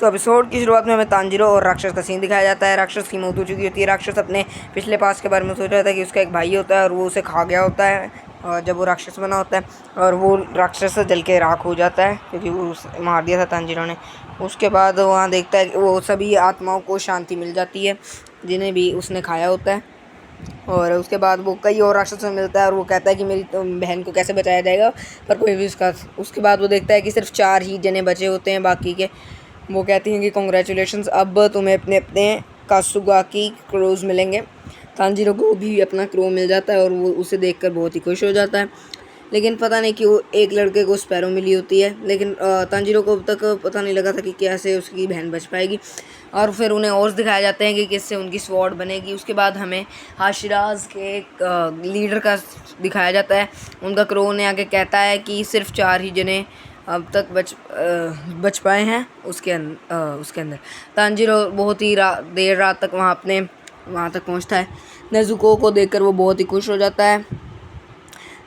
तो एपिसोड की शुरुआत में हमें तांजीरो और राक्षस का सीन दिखाया जाता है। राक्षस की मौत हो चुकी होती है। राक्षस अपने पिछले पास के बारे में सोच रहा था कि उसका एक भाई होता है और वो उसे खा गया होता है और जब वो राक्षस बना होता है और वो राक्षस से जल के राख हो जाता है क्योंकि वो मार दिया था तांजीरो ने। उसके बाद वहाँ देखता है कि वो सभी आत्माओं को शांति मिल जाती है जिन्हें भी उसने खाया होता है। और उसके बाद वो कई और राक्षसों से मिलता है और वो कहता है कि मेरी बहन को कैसे बचाया जाएगा, पर कोई भी उसके बाद वो देखता है कि सिर्फ 4 ही जने बचे होते हैं बाकी के। वो कहती हैं कि कॉन्ग्रेचुलेशंस, अब तुम्हें अपने अपने कासुगाकी क्रोज मिलेंगे। तांजीरो को भी अपना क्रो मिल जाता है और वो उसे देखकर बहुत ही खुश हो जाता है। लेकिन पता नहीं क्यों एक लड़के को स्पैरो मिली होती है, लेकिन तांजीरो को अब तक पता नहीं लगा था कि कैसे उसकी बहन बच पाएगी। और फिर उन्हें और दिखाया जाता है कि किससे उनकी स्वॉर्ड बनेगी। उसके बाद हमें हाशिराज के लीडर का दिखाया जाता है। उनका क्रो ने आके कहता है कि सिर्फ 4 ही जने अब तक बच पाए हैं उसके अंदर। तांजीरो बहुत ही देर रात तक वहाँ तक पहुँचता है। नेज़ुको को देखकर वो बहुत ही खुश हो जाता है।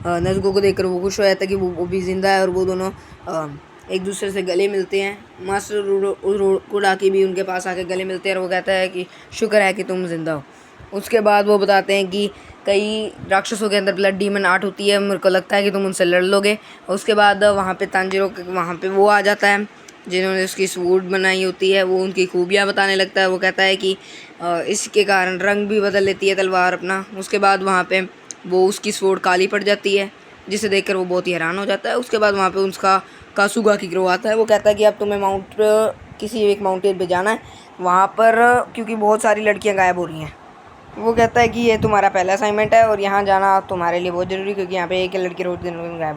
नेज़ुको को देखकर वो खुश हो जाता है कि वो भी ज़िंदा है और वो दोनों एक दूसरे से गले मिलते हैं। मास्टर कुडाकी भी उनके पास आके गले मिलते हैं और वो कहता है कि शुक्र है कि तुम ज़िंदा हो। उसके बाद वो बताते हैं कि कई राक्षसों के अंदर ब्लड डीमन आर्ट होती है, मेरे को लगता है कि तुम उनसे लड़ लोगे। उसके बाद वहाँ पे तांजीरो वहाँ पे वो आ जाता है जिन्होंने उसकी स्वॉर्ड बनाई होती है। वो उनकी खूबियाँ बताने लगता है। वो कहता है कि इसके कारण रंग भी बदल लेती है तलवार अपना। उसके बाद वहाँ पे वो उसकी स्वॉर्ड काली पड़ जाती है जिसे देखकर वो बहुत ही हैरान हो जाता है। उसके बाद वहाँ पे उसका कासुगाकी क्रो आता है। वो कहता है कि अब तुम्हें किसी एक माउंटेन पे जाना है वहाँ पर, क्योंकि बहुत सारी लड़कियाँ गायब हो रही हैं। वो कहता है कि ये तुम्हारा पहला असाइनमेंट है और यहाँ जाना तुम्हारे लिए बहुत ज़रूरी, क्योंकि यहाँ पे एक लड़की रोज़ दिन गायब